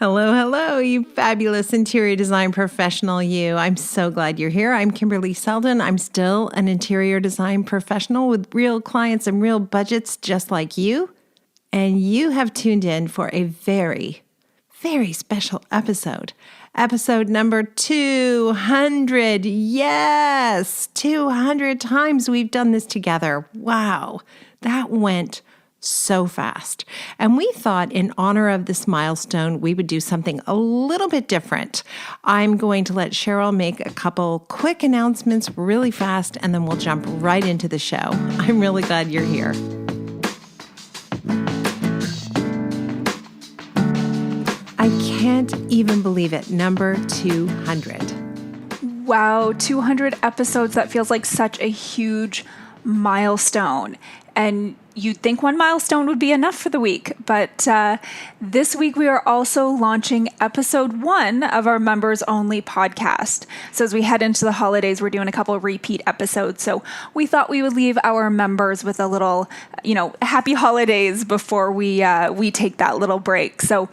Hello, hello, you fabulous interior design professional, you. I'm so glad you're here. I'm Kimberley Seldon. I'm still an interior design professional with real clients and real budgets just like you. And you have tuned in for a very, very special episode. Episode number 200. Yes, 200 times we've done this together. Wow, that went so fast. And we thought in honor of this milestone, we would do something a little bit different. I'm going to let Cheryl make a couple quick announcements really fast, and then we'll jump right into the show. I'm really glad you're here. I can't even believe it. Number 200. Wow, 200 episodes. That feels like such a huge milestone. And you'd think one milestone would be enough for the week, but this week we are also launching episode 1 of our members only podcast. So as we head into the holidays, we're doing a couple of repeat episodes. So we thought we would leave our members with a little, happy holidays before we take that little break. So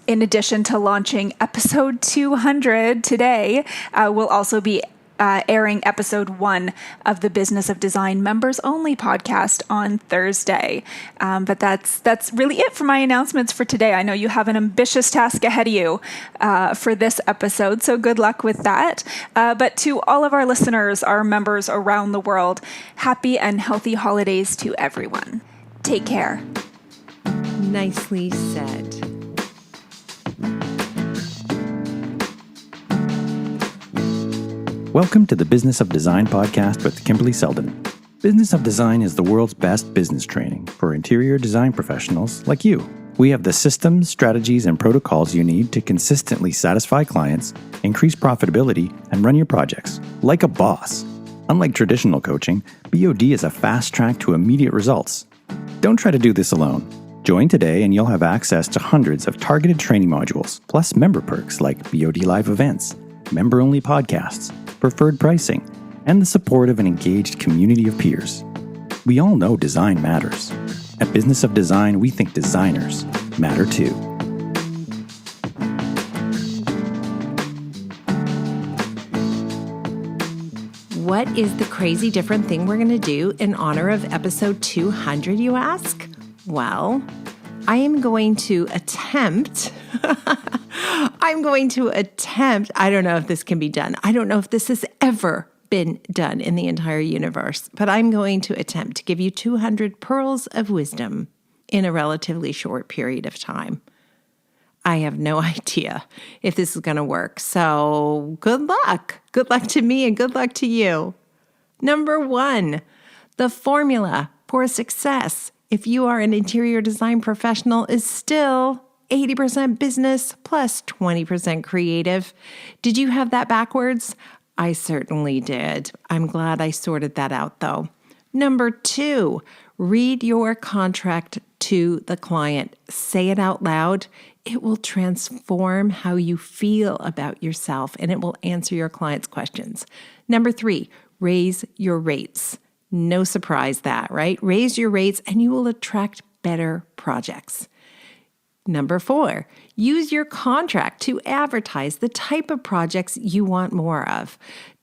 in addition to launching episode 200 today, we'll also be airing episode 1 of the Business of Design Members Only podcast on Thursday. But that's really it for my announcements for today. I know you have an ambitious task ahead of you for this episode, so good luck with that. But to all of our listeners, our members around the world, happy and healthy holidays to everyone. Take care. Nicely said. Welcome to the Business of Design podcast with Kimberley Seldon. Business of Design is the world's best business training for interior design professionals like you. We have the systems, strategies, and protocols you need to consistently satisfy clients, increase profitability, and run your projects like a boss. Unlike traditional coaching, BOD is a fast track to immediate results. Don't try to do this alone. Join today and you'll have access to hundreds of targeted training modules, plus member perks like BOD live events, member-only podcasts, preferred pricing, and the support of an engaged community of peers. We all know design matters. At Business of Design, we think designers matter too. What is the crazy different thing we're going to do in honor of episode 200, you ask? Well, I am going to attempt, I don't know if this can be done. I don't know if this has ever been done in the entire universe, but I'm going to attempt to give you 200 pearls of wisdom in a relatively short period of time. I have no idea if this is going to work, so good luck. Good luck to me and good luck to you. Number 1, the formula for success if you are an interior design professional is still 80% business plus 20% creative. Did you have that backwards? I certainly did. I'm glad I sorted that out though. Number 2, read your contract to the client. Say it out loud. It will transform how you feel about yourself and it will answer your client's questions. Number 3, raise your rates. No surprise that, right? Raise your rates and you will attract better projects. Number 4, use your contract to advertise the type of projects you want more of.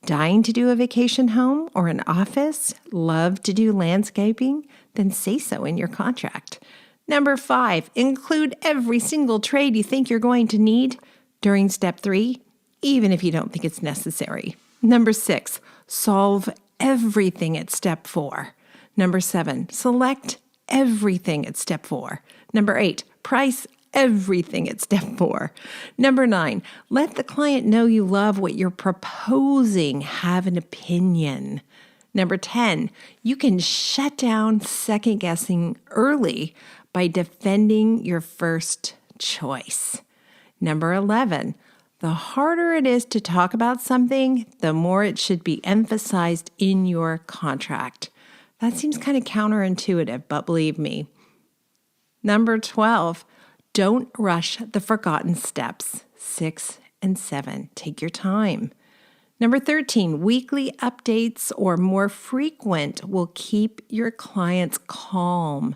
Dying to do a vacation home or an office? Love to do landscaping? Then say so in your contract. Number 5, include every single trade you think you're going to need during step 3, even if you don't think it's necessary. Number 6, solve everything at step 4. Number 7, select everything at step 4. Number 8, price everything at step 4. Number 9, let the client know you love what you're proposing. Have an opinion. Number 10, you can shut down second guessing early by defending your first choice. Number 11, the harder it is to talk about something, the more it should be emphasized in your contract. That seems kind of counterintuitive, but believe me. Number 12, don't rush the forgotten steps. 6 and 7, take your time. Number 13, weekly updates or more frequent will keep your clients calm.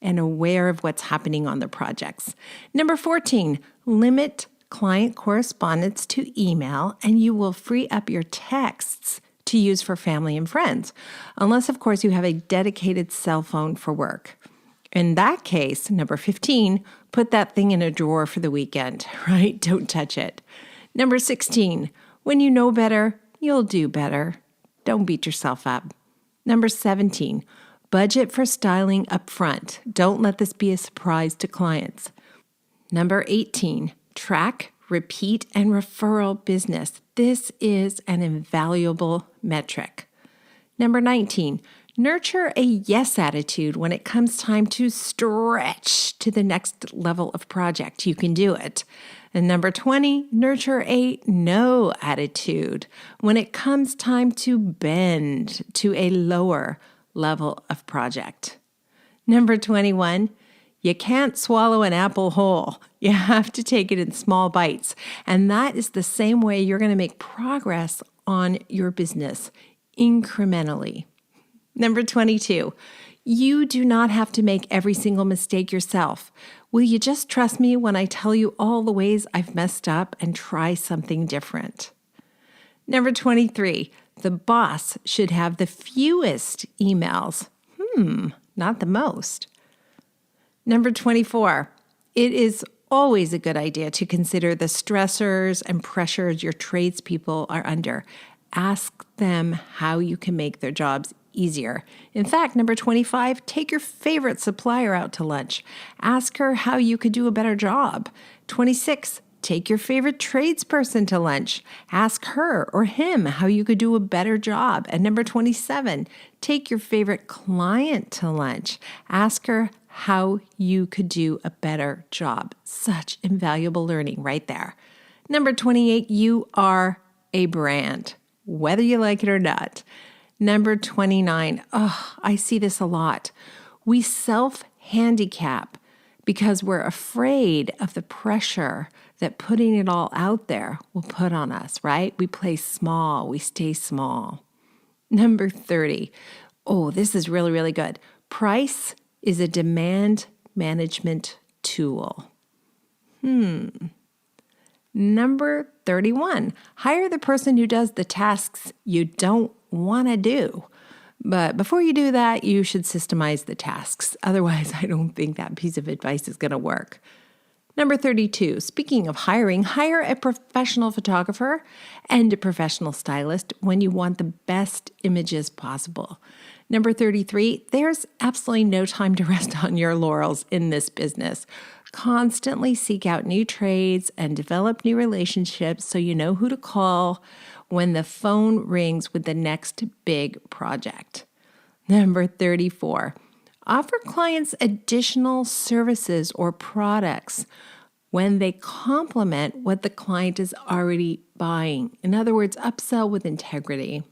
and aware of what's happening on the projects. Number 14, limit client correspondence to email, and you will free up your texts to use for family and friends, unless, of course, you have a dedicated cell phone for work. In that case, number 15, put that thing in a drawer for the weekend, right? Don't touch it. Number 16, when you know better, you'll do better. Don't beat yourself up. Number 17, budget for styling up front. Don't let this be a surprise to clients. Number 18, track, repeat, and referral business. This is an invaluable metric. Number 19, nurture a yes attitude when it comes time to stretch to the next level of project. You can do it. And number 20, nurture a no attitude when it comes time to bend to a lower level of project. Number 21, you can't swallow an apple whole. You have to take it in small bites. And that is the same way you're going to make progress on your business, incrementally. Number 22, you do not have to make every single mistake yourself. Will you just trust me when I tell you all the ways I've messed up and try something different? Number 23, the boss should have the fewest emails. Not the most. Number 24, it is always a good idea to consider the stressors and pressures your tradespeople are under. Ask them how you can make their jobs easier. In fact, number 25, take your favorite supplier out to lunch. Ask her how you could do a better job. 26, take your favorite tradesperson to lunch. Ask her or him how you could do a better job. And number 27, take your favorite client to lunch. Ask her how you could do a better job. Such invaluable learning right there. Number 28, you are a brand, whether you like it or not. Number 29, I see this a lot. We self-handicap because we're afraid of the pressure that putting it all out there will put on us, right? We play small, we stay small. Number 30, this is really, really good. Price is a demand management tool. Number 31, hire the person who does the tasks you don't want to do. But before you do that, you should systemize the tasks. Otherwise, I don't think that piece of advice is going to work. Number 32, speaking of hiring, hire a professional photographer and a professional stylist when you want the best images possible. Number 33, there's absolutely no time to rest on your laurels in this business. Constantly seek out new trades and develop new relationships so you know who to call when the phone rings with the next big project. Number 34, offer clients additional services or products when they complement what the client is already buying. In other words, upsell with integrity.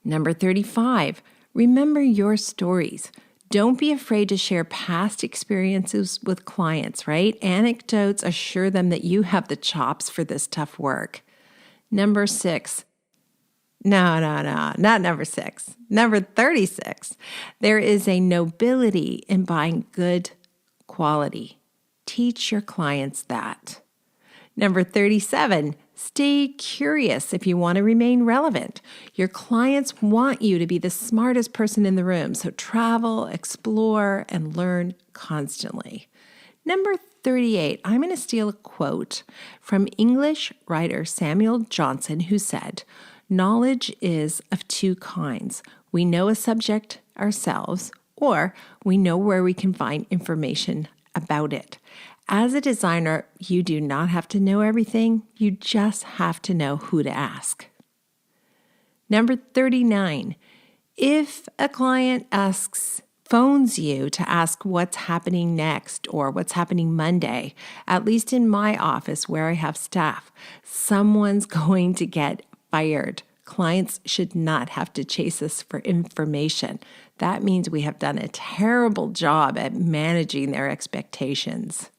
Number 35, remember your stories. Don't be afraid to share past experiences with clients, right? Anecdotes assure them that you have the chops for this tough work. Number 6, not number 6. Number 36, there is a nobility in buying good quality. Teach your clients that. Number 37, stay curious if you want to remain relevant. Your clients want you to be the smartest person in the room, so travel, explore, and learn constantly. Number 38, I'm going to steal a quote from English writer Samuel Johnson, who said, "Knowledge is of two kinds. We know a subject ourselves, or we know where we can find information about it. As a designer, you do not have to know everything. You just have to know who to ask." Number 39, if a client phones you to ask what's happening next or what's happening Monday, at least in my office where I have staff, someone's going to get fired. Clients should not have to chase us for information. That means we have done a terrible job at managing their expectations.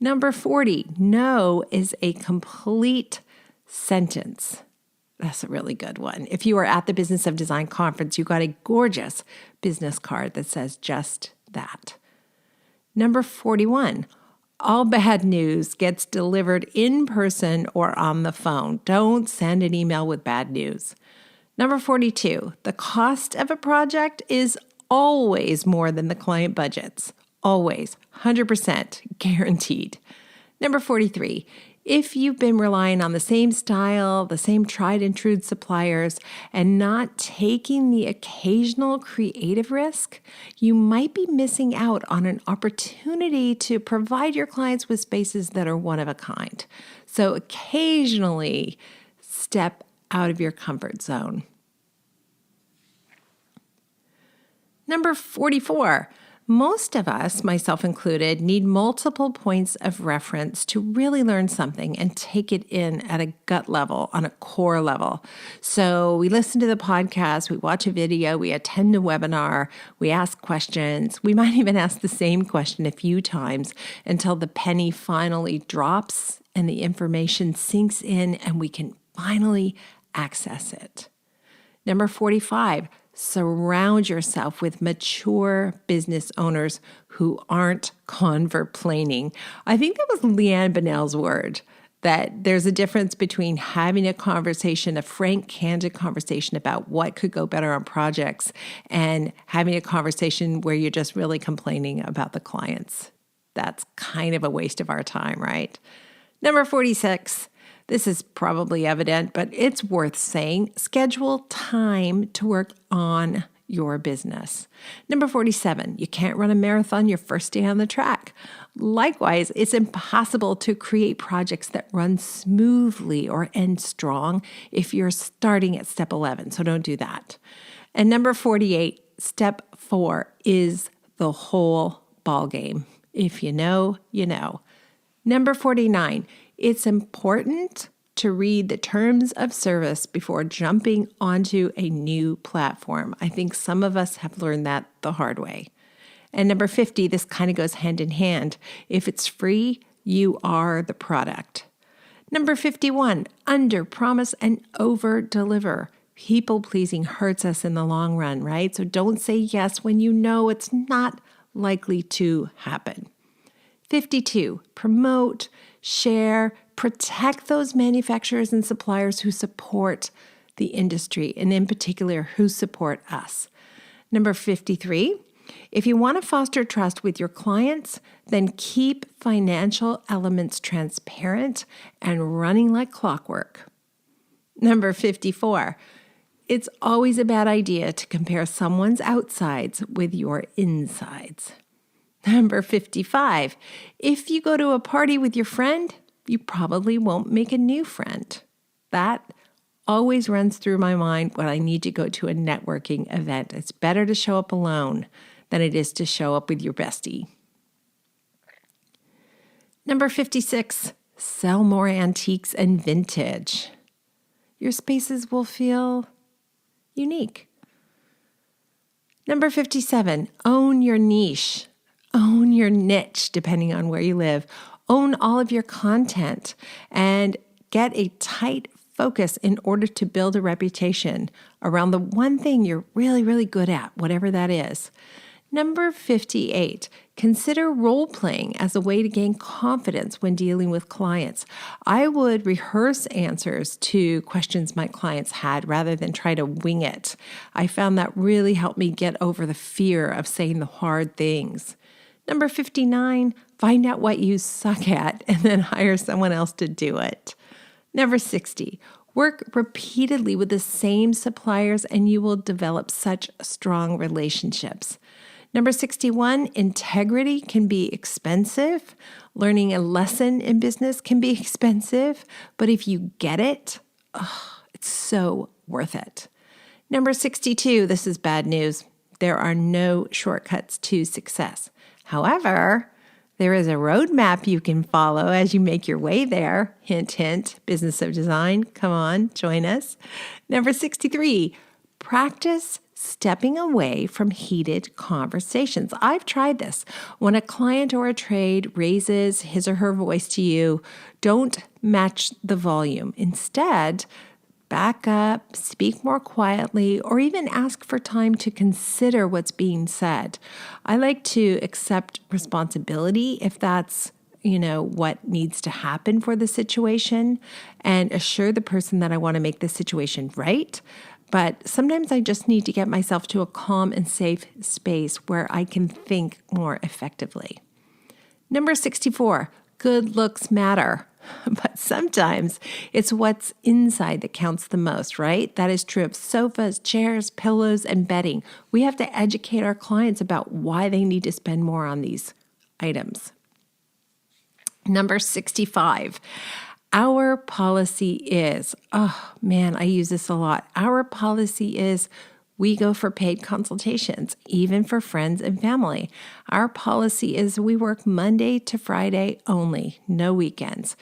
Number 40, no is a complete sentence. That's a really good one. If you are at the Business of Design conference, you got a gorgeous business card that says just that. Number 41, all bad news gets delivered in person or on the phone. Don't send an email with bad news. Number 42, the cost of a project is always more than the client budgets. Always, 100% guaranteed. Number 43, if you've been relying on the same style, the same tried and true suppliers, and not taking the occasional creative risk, you might be missing out on an opportunity to provide your clients with spaces that are one of a kind. So occasionally step out of your comfort zone. Number 44. Most of us, myself included, need multiple points of reference to really learn something and take it in at a gut level, on a core level. So we listen to the podcast, we watch a video, we attend a webinar, we ask questions. We might even ask the same question a few times until the penny finally drops and the information sinks in and we can finally access it. Number 45. Surround yourself with mature business owners who aren't converplaining. I think that was Leanne Bonnell's word, that there's a difference between having a conversation, a frank, candid conversation about what could go better on projects, and having a conversation where you're just really complaining about the clients. That's kind of a waste of our time, right? Number 46. This is probably evident, but it's worth saying. Schedule time to work on your business. Number 47, you can't run a marathon your first day on the track. Likewise, it's impossible to create projects that run smoothly or end strong if you're starting at step 11, so don't do that. And number 48, step 4 is the whole ball game. If you know, you know. Number 49, it's important to read the terms of service before jumping onto a new platform. I think some of us have learned that the hard way. And number 50, this kind of goes hand in hand. If it's free, you are the product. Number 51, under promise and over deliver. People pleasing hurts us in the long run, right? So don't say yes when you know it's not likely to happen. 52, promote, share, protect those manufacturers and suppliers who support the industry, and in particular, who support us. Number 53, if you want to foster trust with your clients, then keep financial elements transparent and running like clockwork. Number 54, it's always a bad idea to compare someone's outsides with your insides. Number 55, if you go to a party with your friend, you probably won't make a new friend. That always runs through my mind when I need to go to a networking event. It's better to show up alone than it is to show up with your bestie. Number 56, sell more antiques and vintage. Your spaces will feel unique. Number 57, own your niche. Own your niche, depending on where you live. Own all of your content and get a tight focus in order to build a reputation around the one thing you're really, really good at, whatever that is. Number 58, consider role-playing as a way to gain confidence when dealing with clients. I would rehearse answers to questions my clients had rather than try to wing it. I found that really helped me get over the fear of saying the hard things. Number 59, find out what you suck at and then hire someone else to do it. Number 60, work repeatedly with the same suppliers and you will develop such strong relationships. Number 61, integrity can be expensive. Learning a lesson in business can be expensive, but if you get it, it's so worth it. Number 62, this is bad news. There are no shortcuts to success. However, there is a roadmap you can follow as you make your way there. Hint, hint, Business of Design. Come on, join us. Number 63, practice stepping away from heated conversations. I've tried this. When a client or a trade raises his or her voice to you, don't match the volume. Instead, back up, speak more quietly, or even ask for time to consider what's being said. I like to accept responsibility if that's what needs to happen for the situation, and assure the person that I want to make the situation right. But sometimes I just need to get myself to a calm and safe space where I can think more effectively. Number 64, good looks matter. But sometimes it's what's inside that counts the most, right? That is true of sofas, chairs, pillows, and bedding. We have to educate our clients about why they need to spend more on these items. Number 65, our policy is, oh man, I use this a lot. Our policy is we go for paid consultations, even for friends and family. Our policy is we work Monday to Friday only, no weekends.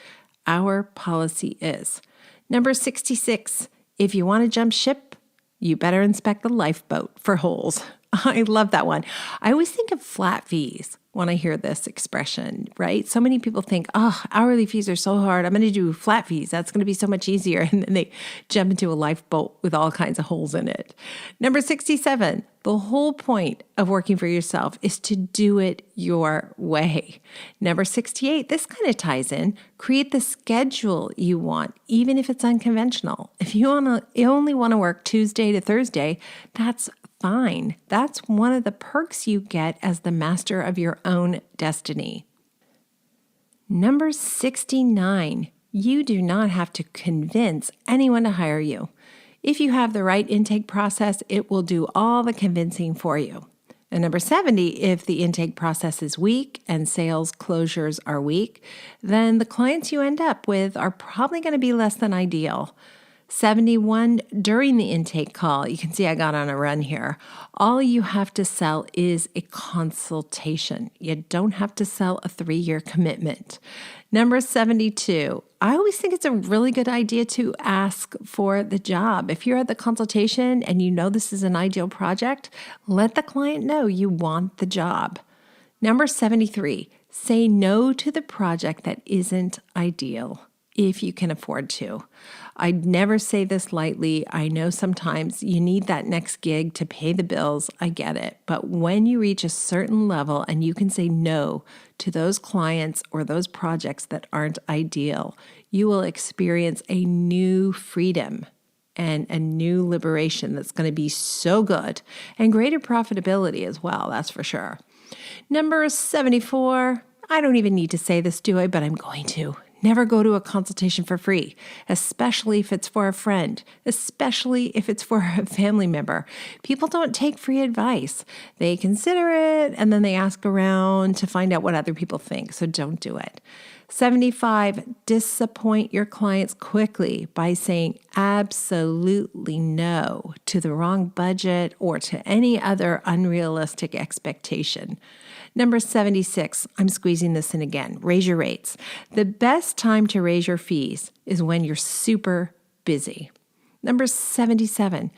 Our policy is. Number 66, if you want to jump ship, you better inspect the lifeboat for holes. I love that one. I always think of flat fees when I hear this expression, right? So many people think, oh, hourly fees are so hard. I'm going to do flat fees. That's going to be so much easier. And then they jump into a lifeboat with all kinds of holes in it. Number 67, the whole point of working for yourself is to do it your way. Number 68, this kind of ties in. Create the schedule you want, even if it's unconventional. If you only want to work Tuesday to Thursday, that's fine. That's one of the perks you get as the master of your own destiny. Number 69, you do not have to convince anyone to hire you. If you have the right intake process, it will do all the convincing for you. And number 70, if the intake process is weak and sales closures are weak, then the clients you end up with are probably going to be less than ideal. 71, during the intake call, you can see I got on a run here. All you have to sell is a consultation. You don't have to sell a 3-year commitment. Number 72, I always think it's a really good idea to ask for the job. If you're at the consultation and you know this is an ideal project, let the client know you want the job. Number 73, say no to the project that isn't ideal if you can afford to. I'd never say this lightly. I know sometimes you need that next gig to pay the bills. I get it. But when you reach a certain level and you can say no to those clients or those projects that aren't ideal, you will experience a new freedom and a new liberation that's going to be so good, and greater profitability as well, that's for sure. Number 74, I don't even need to say this, do I? But I'm going to. Never go to a consultation for free, especially if it's for a friend, especially if it's for a family member. People don't take free advice. They consider it and then they ask around to find out what other people think. So don't do it. 75, disappoint your clients quickly by saying absolutely no to the wrong budget or to any other unrealistic expectation. Number 76, I'm squeezing this in again, raise your rates. The best time to raise your fees is when you're super busy. Number 77,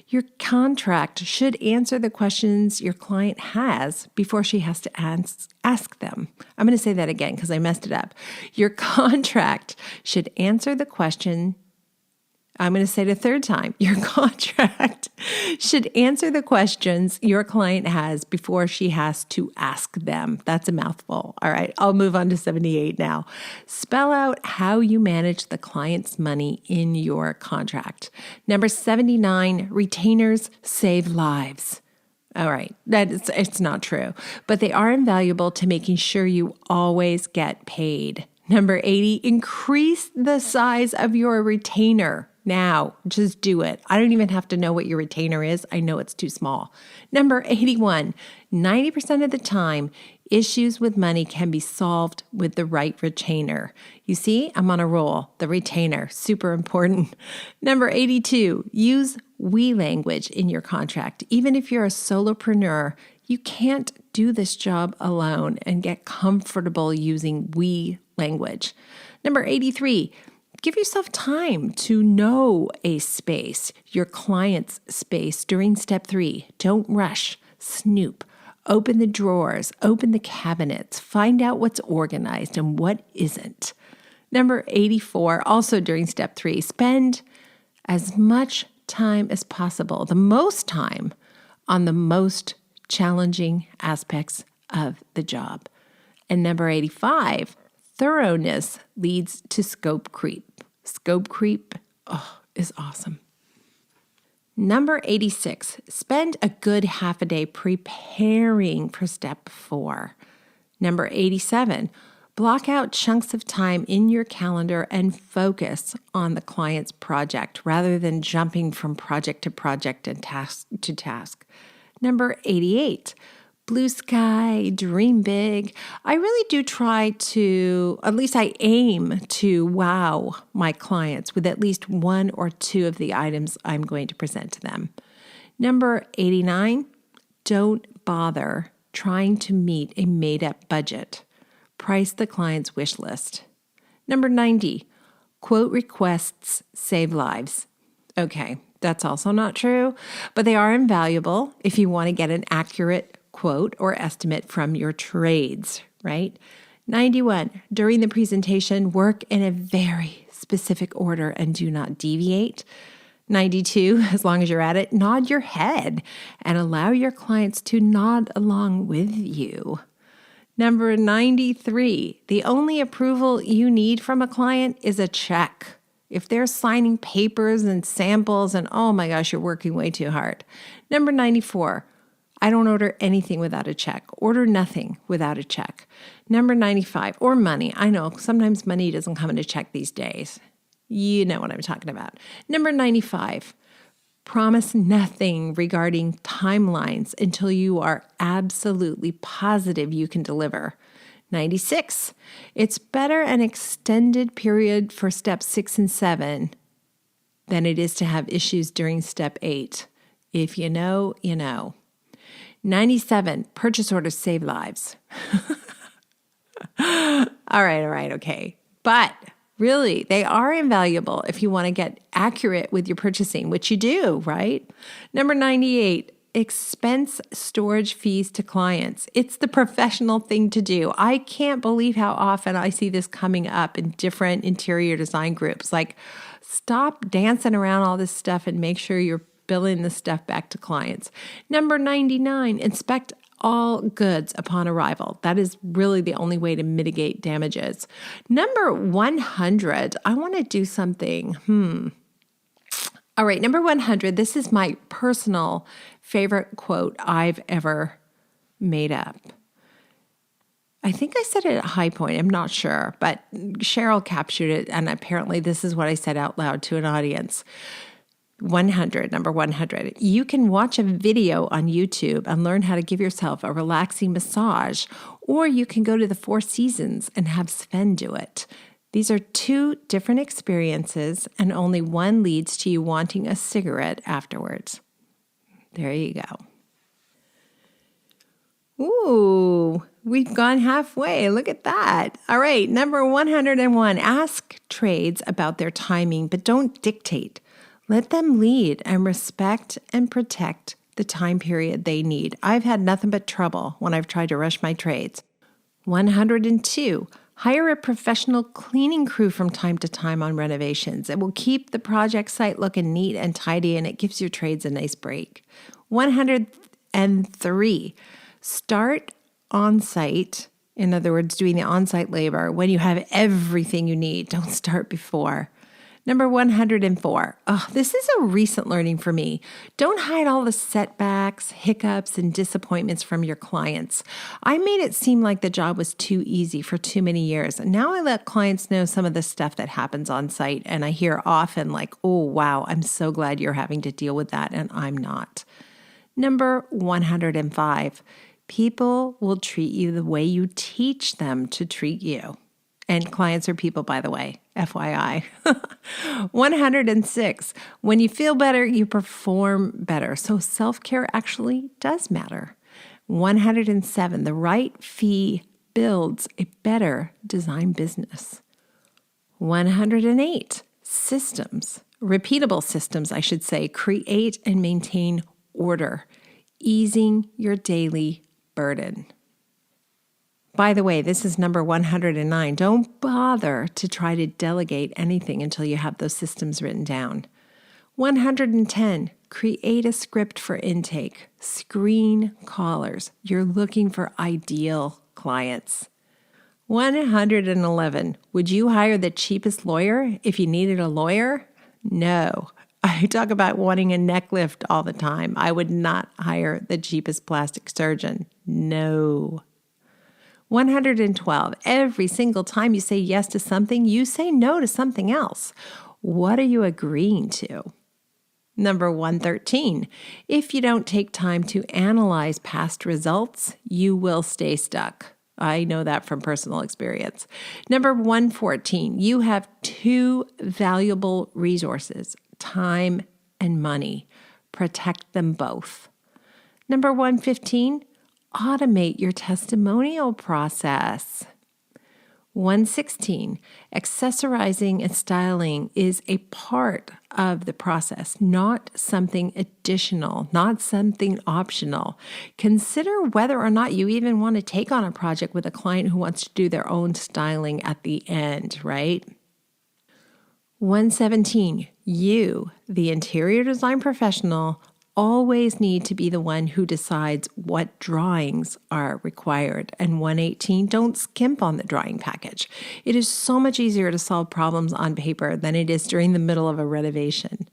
your contract should answer the questions your client has before she has to ask them. I'm going to say that again because I messed it up. Your contract should answer the question. I'm going to say it a third time. Your contract should answer the questions your client has before she has to ask them. That's a mouthful. All right, I'll move on to 78 now. Spell out how you manage the client's money in your contract. Number 79, retainers save lives. All right, it's not true, but they are invaluable to making sure you always get paid. Number 80, increase the size of your retainer. Now, just do it. I don't even have to know what your retainer is. I know it's too small. Number 81, 90% of the time, issues with money can be solved with the right retainer. You see, I'm on a roll. The retainer, super important. Number 82, use we language in your contract. Even if you're a solopreneur, you can't do this job alone and get comfortable using we language. Number 83, give yourself time to know a space, your client's space during step 3. Don't rush, snoop, open the drawers, open the cabinets, find out what's organized and what isn't. Number 84, also during step 3, spend as much time as possible, the most time on the most challenging aspects of the job. And number 85, thoroughness leads to scope creep. Scope creep, is awesome. Number 86, spend a good half a day preparing for step 4. Number 87, block out chunks of time in your calendar and focus on the client's project rather than jumping from project to project and task to task. Number 88, blue sky, dream big. I really do try to, at least I aim to wow my clients with at least one or two of the items I'm going to present to them. Number 89, don't bother trying to meet a made-up budget. Price the client's wish list. Number 90, quote requests save lives. Okay, that's also not true, but they are invaluable if you want to get an accurate quote or estimate from your trades, right? 91, during the presentation, work in a very specific order and do not deviate. 92, as long as you're at it, nod your head and allow your clients to nod along with you. Number 93, the only approval you need from a client is a check. If they're signing papers and samples and oh my gosh, you're working way too hard. Number 94, I don't order anything without a check. Order nothing without a check. Number 95, or money. I know sometimes money doesn't come in a check these days. You know what I'm talking about. Number 95, promise nothing regarding timelines until you are absolutely positive you can deliver. 96, it's better an extended period for steps 6 and 7 than it is to have issues during step 8. If you know, you know. 97, purchase orders save lives. All right, okay. But really, they are invaluable if you want to get accurate with your purchasing, which you do, right? Number 98, expense storage fees to clients. It's the professional thing to do. I can't believe how often I see this coming up in different interior design groups. Like, stop dancing around all this stuff and make sure you're billing the stuff back to clients. Number 99, inspect all goods upon arrival. That is really the only way to mitigate damages. Number 100, I want to do something. All right, number 100, this is my personal favorite quote I've ever made up. I think I said it at High Point, I'm not sure, but Cheryl captured it, and apparently this is what I said out loud to an audience. 100, number 100. You can watch a video on YouTube and learn how to give yourself a relaxing massage, or you can go to the Four Seasons and have Sven do it. These are two different experiences, and only one leads to you wanting a cigarette afterwards. There you go. Ooh, we've gone halfway. Look at that. All right, number 101. Ask trades about their timing, but don't dictate. Let them lead and respect and protect the time period they need. I've had nothing but trouble when I've tried to rush my trades. 102. Hire a professional cleaning crew from time to time on renovations. It will keep the project site looking neat and tidy, and it gives your trades a nice break. 103. Start on site. In other words, doing the on-site labor when you have everything you need. Don't start before. Number 104. This is a recent learning for me. Don't hide all the setbacks, hiccups, and disappointments from your clients. I made it seem like the job was too easy for too many years. And now I let clients know some of the stuff that happens on site. And I hear often like, oh, wow, I'm so glad you're having to deal with that. And I'm not. Number 105. People will treat you the way you teach them to treat you. And clients are people, by the way, FYI. 106, when you feel better, you perform better. So self-care actually does matter. 107, the right fee builds a better design business. 108, systems, repeatable systems, I should say, create and maintain order, easing your daily burden. By the way, this is number 109. Don't bother to try to delegate anything until you have those systems written down. 110, create a script for intake. Screen callers. You're looking for ideal clients. 111, would you hire the cheapest lawyer if you needed a lawyer? No. I talk about wanting a neck lift all the time. I would not hire the cheapest plastic surgeon. No. 112, every single time you say yes to something, you say no to something else. What are you agreeing to? Number 113, if you don't take time to analyze past results, you will stay stuck. I know that from personal experience. Number 114, you have two valuable resources, time and money. Protect them both. Number 115, automate your testimonial process. 116, accessorizing and styling is a part of the process, not something additional, not something optional. Consider whether or not you even want to take on a project with a client who wants to do their own styling at the end, right? 117, you, the interior design professional, always need to be the one who decides what drawings are required. And 118, don't skimp on the drawing package. It is so much easier to solve problems on paper than it is during the middle of a renovation.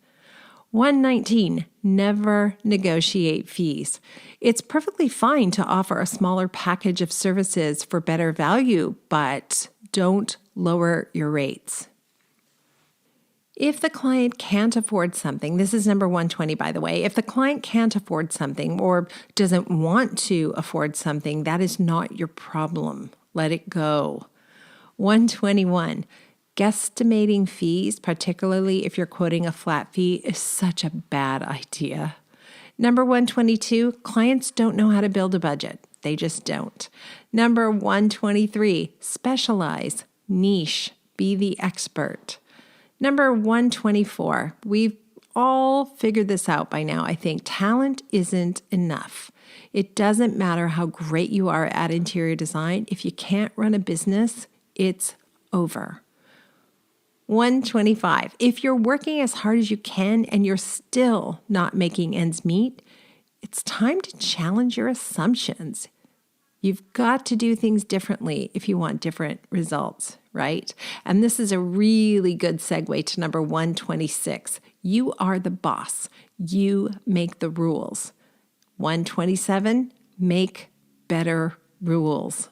119, never negotiate fees. It's perfectly fine to offer a smaller package of services for better value, but don't lower your rates. If the client can't afford something, this is number 120, by the way. If the client can't afford something or doesn't want to afford something, that is not your problem. Let it go. 121, guesstimating fees, particularly if you're quoting a flat fee, is such a bad idea. Number 122, clients don't know how to build a budget. They just don't. Number 123, specialize, niche, be the expert. Number 124, we've all figured this out by now, I think. Talent isn't enough. It doesn't matter how great you are at interior design. If you can't run a business, it's over. 125, if you're working as hard as you can and you're still not making ends meet, it's time to challenge your assumptions. You've got to do things differently if you want different results, right? And this is a really good segue to number 126. You are the boss. You make the rules. 127, make better rules.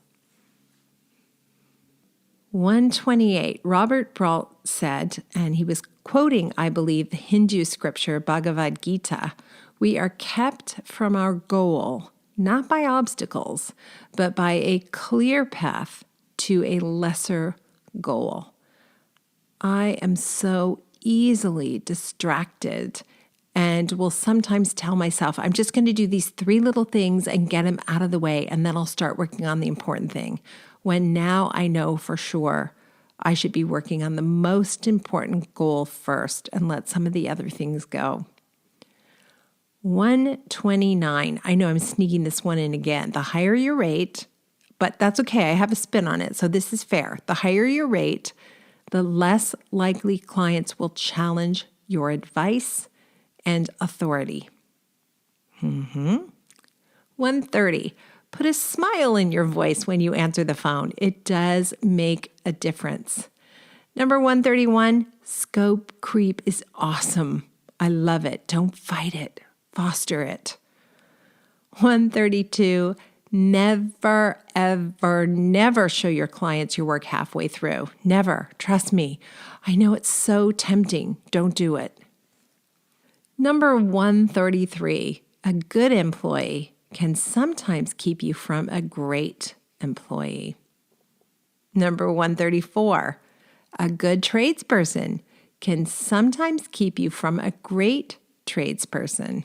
128, Robert Brault said, and he was quoting, I believe, the Hindu scripture Bhagavad Gita, we are kept from our goal, not by obstacles, but by a clear path to a lesser goal. I am so easily distracted and will sometimes tell myself, I'm just going to do these 3 little things and get them out of the way, and then I'll start working on the important thing. When now I know for sure I should be working on the most important goal first and let some of the other things go. 129. I know I'm sneaking this one in again. The higher your rate, but that's okay. I have a spin on it, so this is fair. The higher your rate, the less likely clients will challenge your advice and authority. 130. Put a smile in your voice when you answer the phone. It does make a difference. Number 131, scope creep is awesome. I love it. Don't fight it. Foster it. 132, never, ever, never show your clients your work halfway through. Never. Trust me. I know it's so tempting. Don't do it. Number 133, a good employee can sometimes keep you from a great employee. Number 134, a good tradesperson can sometimes keep you from a great tradesperson.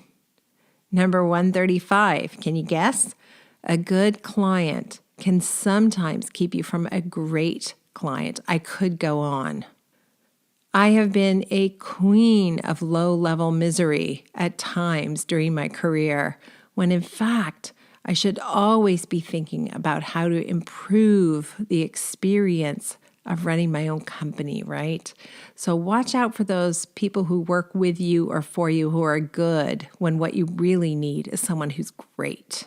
Number 135, can you guess? A good client can sometimes keep you from a great client. I could go on. I have been a queen of low-level misery at times during my career, when in fact, I should always be thinking about how to improve the experience of running my own company, right? So watch out for those people who work with you or for you who are good when what you really need is someone who's great.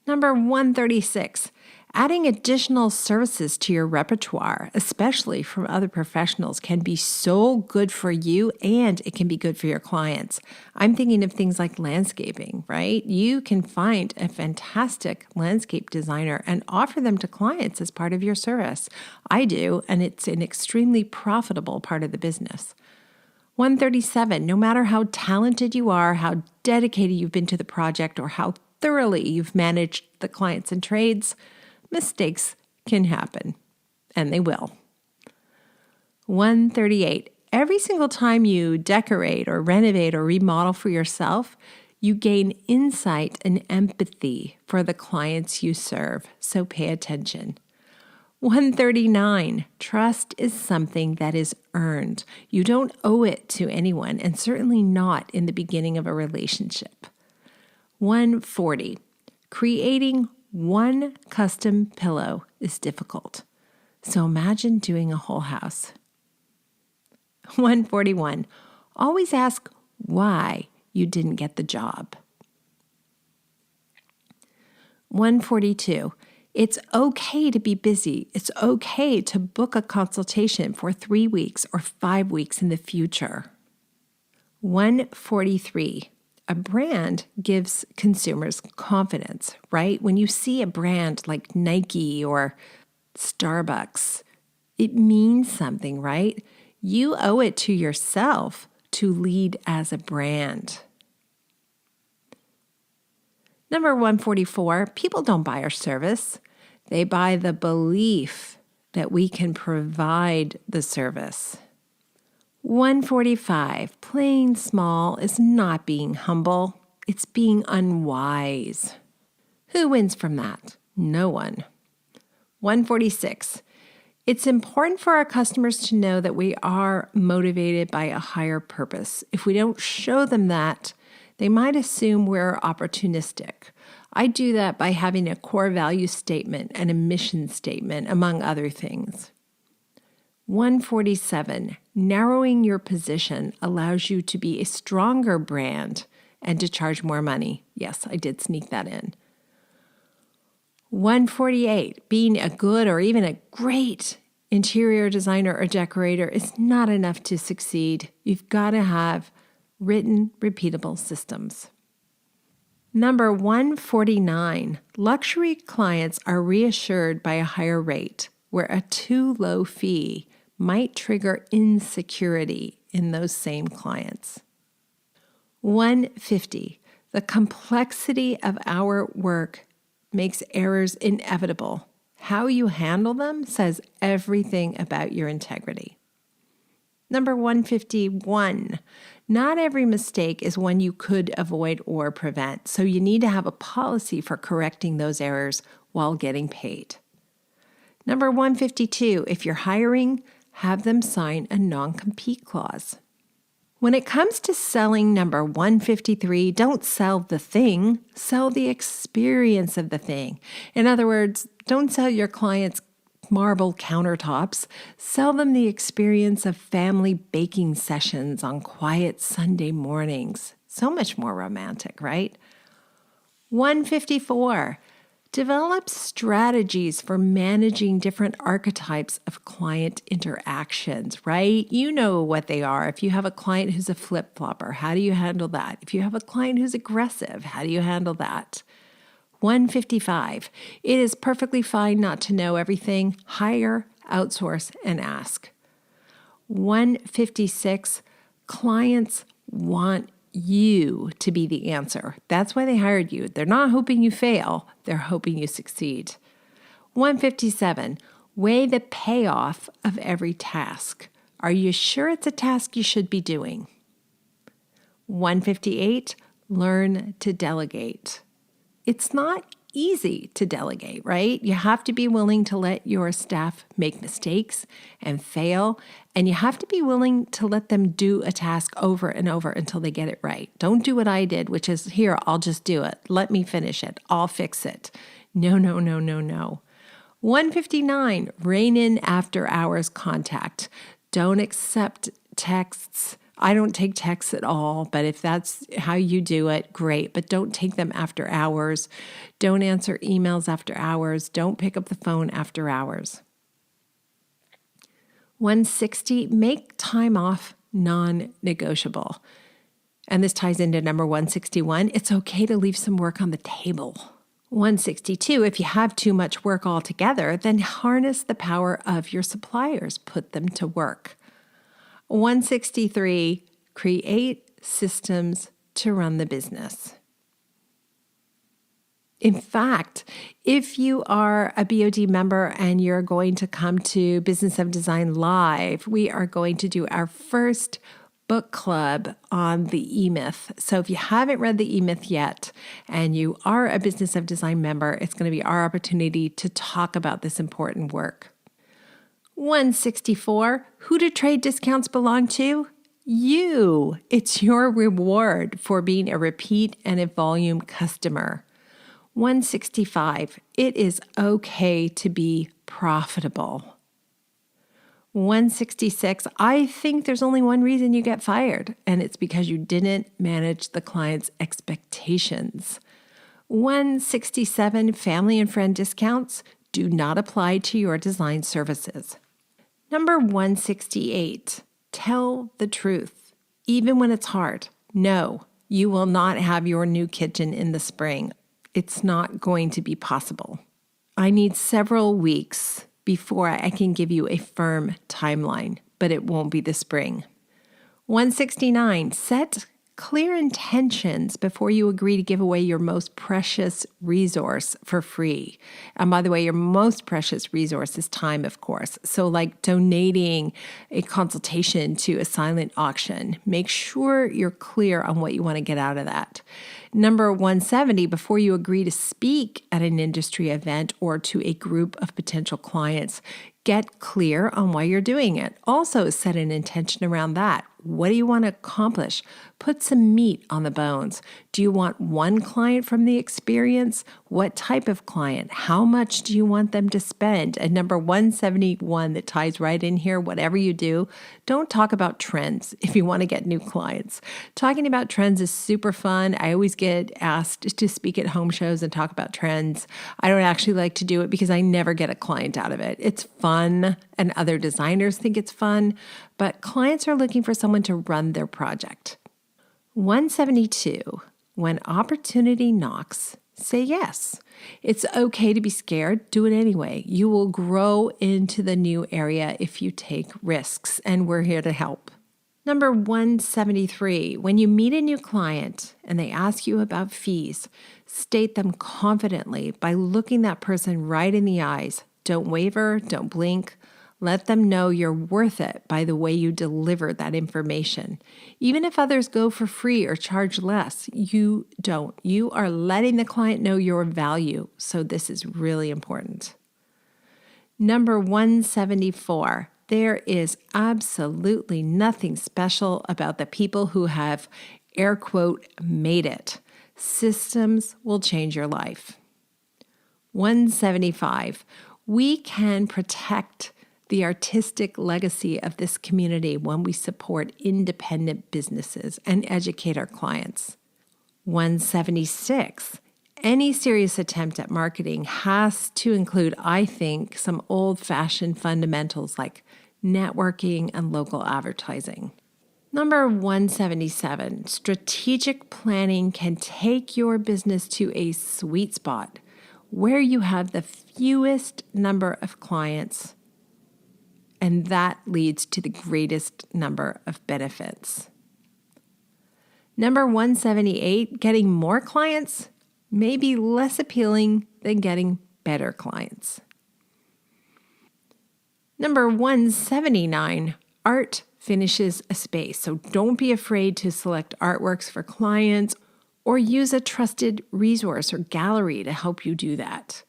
Number 136, adding additional services to your repertoire, especially from other professionals, can be so good for you and it can be good for your clients. I'm thinking of things like landscaping, right? You can find a fantastic landscape designer and offer them to clients as part of your service. I do, and it's an extremely profitable part of the business. 137, no matter how talented you are, how dedicated you've been to the project, or how thoroughly you've managed the clients and trades, mistakes can happen, and they will. 138, every single time you decorate or renovate or remodel for yourself, you gain insight and empathy for the clients you serve, so pay attention. 139, trust is something that is earned. You don't owe it to anyone, and certainly not in the beginning of a relationship. 140, creating one custom pillow is difficult. So imagine doing a whole house. 141, always ask why you didn't get the job. 142, it's okay to be busy. It's okay to book a consultation for 3 weeks or 5 weeks in the future. 143, a brand gives consumers confidence, right? When you see a brand like Nike or Starbucks, it means something, right? You owe it to yourself to lead as a brand. Number 144, people don't buy our service. They buy the belief that we can provide the service. 145, playing small is not being humble. It's being unwise. Who wins from that? No one. 146, it's important for our customers to know that we are motivated by a higher purpose. If we don't show them that, they might assume we're opportunistic. I do that by having a core value statement and a mission statement, among other things. 147, narrowing your position allows you to be a stronger brand and to charge more money. Yes, I did sneak that in. 148, being a good or even a great interior designer or decorator is not enough to succeed. You've got to have written, repeatable systems. Number 149, luxury clients are reassured by a higher rate, where a too low fee might trigger insecurity in those same clients. 150, the complexity of our work makes errors inevitable. How you handle them says everything about your integrity. Number 151, not every mistake is one you could avoid or prevent, so you need to have a policy for correcting those errors while getting paid. Number 152, if you're hiring, have them sign a non-compete clause. When it comes to selling number 153, don't sell the thing, sell the experience of the thing. In other words, don't sell your clients marble countertops, sell them the experience of family baking sessions on quiet Sunday mornings. So much more romantic, right? 154, develop strategies for managing different archetypes of client interactions, right? You know what they are. If you have a client who's a flip-flopper, how do you handle that? If you have a client who's aggressive, how do you handle that? 155, it is perfectly fine not to know everything. Hire, outsource, and ask. 156, clients want you to be the answer. That's why they hired you. They're not hoping you fail. They're hoping you succeed. 157, weigh the payoff of every task. Are you sure it's a task you should be doing? 158, learn to delegate. It's not easy to delegate, right? You have to be willing to let your staff make mistakes and fail, and you have to be willing to let them do a task over and over until they get it right. Don't do what I did, which is, here, I'll just do it. Let me finish it. I'll fix it. No, no, no, no, no. 159, rein in after hours contact. Don't accept texts. I don't take texts at all, but if that's how you do it, great. But don't take them after hours. Don't answer emails after hours. Don't pick up the phone after hours. 160, make time off non-negotiable. And this ties into number 161. It's okay to leave some work on the table. 162, if you have too much work altogether, then harness the power of your suppliers. Put them to work. 163, create systems to run the business. In fact, if you are a BOD member and you're going to come to Business of Design Live, we are going to do our first book club on the E-Myth. So if you haven't read the E-Myth yet and you are a Business of Design member, it's going to be our opportunity to talk about this important work. 164, who do trade discounts belong to? You. It's your reward for being a repeat and a volume customer. 165, it is okay to be profitable. 166, I think there's only one reason you get fired, and it's because you didn't manage the client's expectations. 167, family and friend discounts do not apply to your design services. Number 168, tell the truth, even when it's hard. No, you will not have your new kitchen in the spring. It's not going to be possible. I need several weeks before I can give you a firm timeline, but it won't be the spring. 169, set clear intentions before you agree to give away your most precious resource for free. And by the way, your most precious resource is time, of course. So like donating a consultation to a silent auction, make sure you're clear on what you want to get out of that. Number 170, before you agree to speak at an industry event or to a group of potential clients, get clear on why you're doing it. Also set an intention around that. What do you want to accomplish? Put some meat on the bones. Do you want one client from the experience? What type of client? How much do you want them to spend? And number 171 that ties right in here, whatever you do, don't talk about trends if you want to get new clients. Talking about trends is super fun. I always get asked to speak at home shows and talk about trends. I don't actually like to do it because I never get a client out of it. It's fun and other designers think it's fun, but clients are looking for someone to run their project. 172, when opportunity knocks, say yes. It's okay to be scared. Do it anyway. You will grow into the new area if you take risks, and we're here to help. Number 173, when you meet a new client and they ask you about fees, state them confidently by looking that person right in the eyes. Don't waver, don't blink. Let them know you're worth it by the way you deliver that information. Even if others go for free or charge less, you don't. You are letting the client know your value. So this is really important. Number 174, there is absolutely nothing special about the people who have, air quote, made it. Systems will change your life. 175, we can protect the artistic legacy of this community when we support independent businesses and educate our clients. 176, any serious attempt at marketing has to include, I think, some old-fashioned fundamentals like networking and local advertising. Number 177, strategic planning can take your business to a sweet spot where you have the fewest number of clients, and that leads to the greatest number of benefits. Number 178, getting more clients may be less appealing than getting better clients. Number 179, art finishes a space. So don't be afraid to select artworks for clients or use a trusted resource or gallery to help you do that.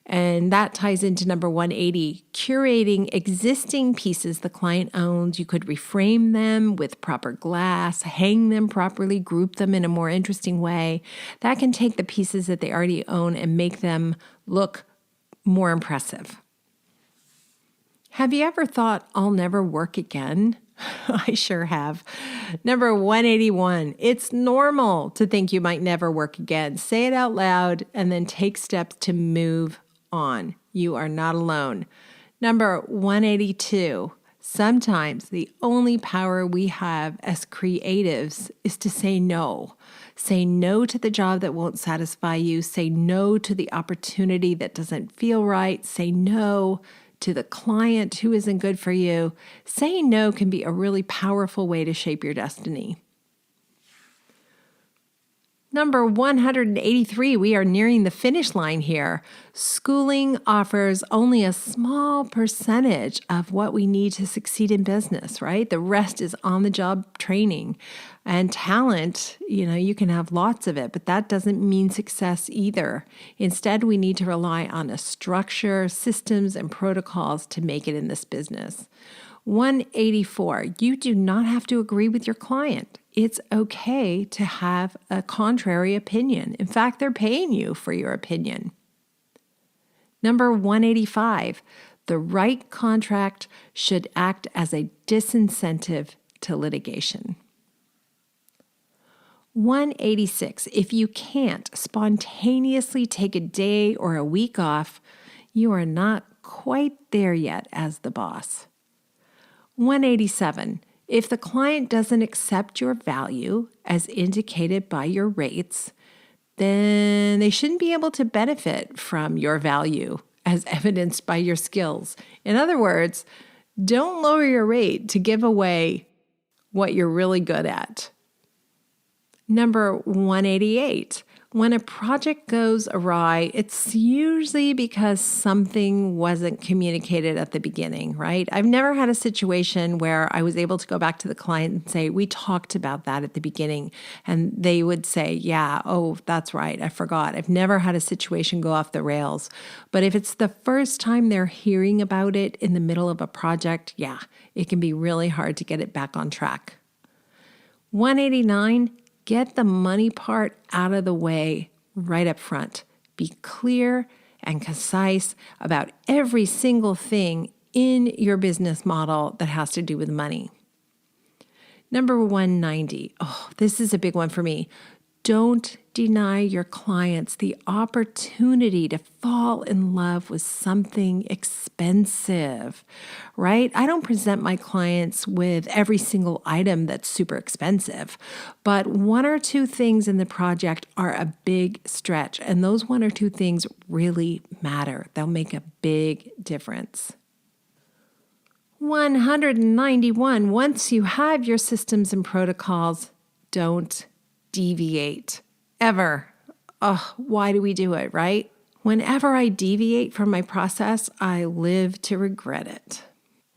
And that ties into number 180, curating existing pieces the client owns. You could reframe them with proper glass, hang them properly, group them in a more interesting way. That can take the pieces that they already own and make them look more impressive. Have you ever thought, I'll never work again? I sure have. Number 181, it's normal to think you might never work again. Say it out loud and then take steps to move on. You are not alone. Number 182, sometimes the only power we have as creatives is to say no. Say no to the job that won't satisfy you. Say no to the opportunity that doesn't feel right. Say no to the client who isn't good for you. Saying no can be a really powerful way to shape your destiny. Number 183, we are nearing the finish line here. Schooling offers only a small percentage of what we need to succeed in business, right? The rest is on-the-job training. And talent, you can have lots of it, but that doesn't mean success either. Instead, we need to rely on a structure, systems, and protocols to make it in this business. 184, you do not have to agree with your client. It's okay to have a contrary opinion. In fact, they're paying you for your opinion. Number 185, the right contract should act as a disincentive to litigation. 186, if you can't spontaneously take a day or a week off, you are not quite there yet as the boss. 187, if the client doesn't accept your value as indicated by your rates, then they shouldn't be able to benefit from your value as evidenced by your skills. In other words, don't lower your rate to give away what you're really good at. Number 188, when a project goes awry, it's usually because something wasn't communicated at the beginning, right? I've never had a situation where I was able to go back to the client and say, we talked about that at the beginning. And they would say, yeah, oh, that's right, I forgot. I've never had a situation go off the rails. But if it's the first time they're hearing about it in the middle of a project, yeah, it can be really hard to get it back on track. 189, get the money part out of the way right up front. Be clear and concise about every single thing in your business model that has to do with money. Number 190. Oh, this is a big one for me. Don't deny your clients the opportunity to fall in love with something expensive, right? I don't present my clients with every single item that's super expensive, but one or two things in the project are a big stretch, and those one or two things really matter. They'll make a big difference. 191, once you have your systems and protocols, don't deviate ever. Oh, why do we do it, right? Whenever I deviate from my process, I live to regret it.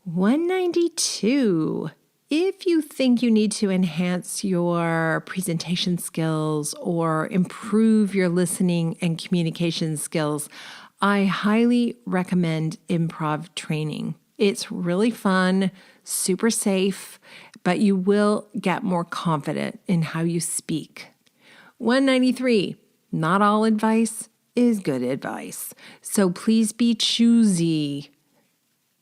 192. If you think you need to enhance your presentation skills or improve your listening and communication skills, I highly recommend improv training. It's really fun, super safe, but you will get more confident in how you speak. 193, not all advice is good advice, so please be choosy.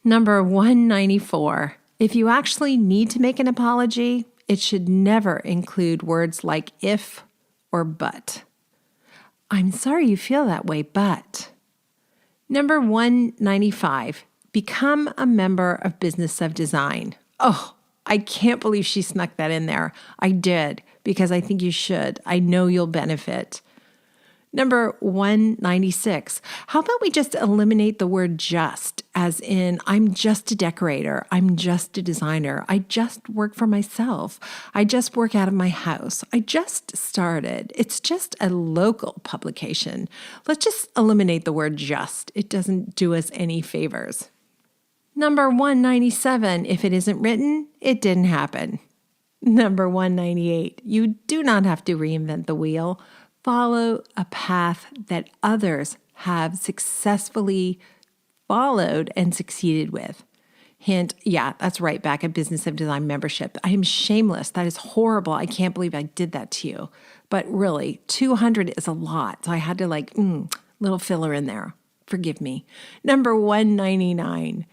Number 194, if you actually need to make an apology, it should never include words like if or but. I'm sorry you feel that way, but. Number 195, become a member of Business of Design. Oh, I can't believe she snuck that in there. I did, because I think you should. I know you'll benefit. Number 196, how about we just eliminate the word just, as in, I'm just a decorator, I'm just a designer, I just work for myself, I just work out of my house, I just started, it's just a local publication. Let's just eliminate the word just. It doesn't do us any favors. Number 197, if it isn't written, it didn't happen. Number 198, you do not have to reinvent the wheel. Follow a path that others have successfully followed and succeeded with. Hint, yeah, that's right, back at Business of Design membership. I am shameless. That is horrible. I can't believe I did that to you. But really, 200 is a lot. So I had to little filler in there. Forgive me. Number 199.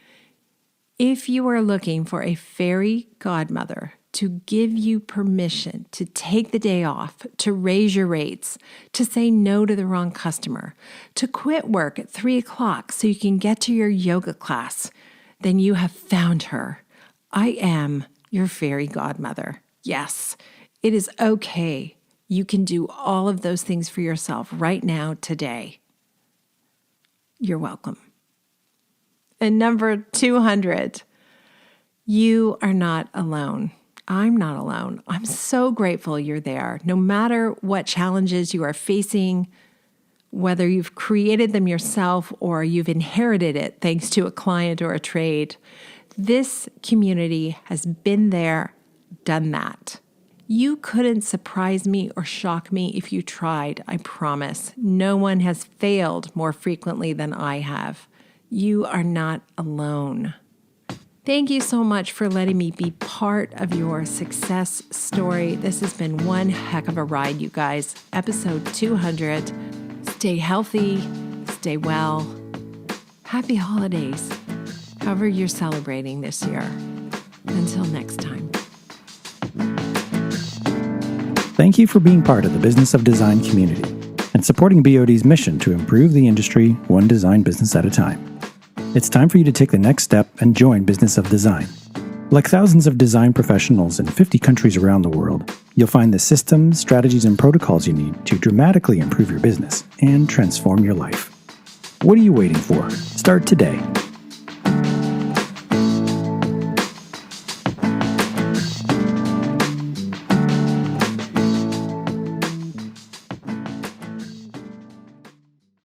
If you are looking for a fairy godmother to give you permission to take the day off, to raise your rates, to say no to the wrong customer, to quit work at 3 o'clock so you can get to your yoga class, then you have found her. I am your fairy godmother. Yes, it is okay. You can do all of those things for yourself right now, today. You're welcome. And number 200, you are not alone. I'm not alone. I'm so grateful you're there. No matter what challenges you are facing, whether you've created them yourself or you've inherited it thanks to a client or a trade, this community has been there, done that. You couldn't surprise me or shock me if you tried, I promise. No one has failed more frequently than I have. You are not alone. Thank you so much for letting me be part of your success story. This has been one heck of a ride, you guys. Episode 200. Stay healthy, stay well. Happy holidays, however you're celebrating this year. Until next time. Thank you for being part of the Business of Design community and supporting BOD's mission to improve the industry one design business at a time. It's time for you to take the next step and join Business of Design. Like thousands of design professionals in 50 countries around the world, you'll find the systems, strategies, and protocols you need to dramatically improve your business and transform your life. What are you waiting for? Start today.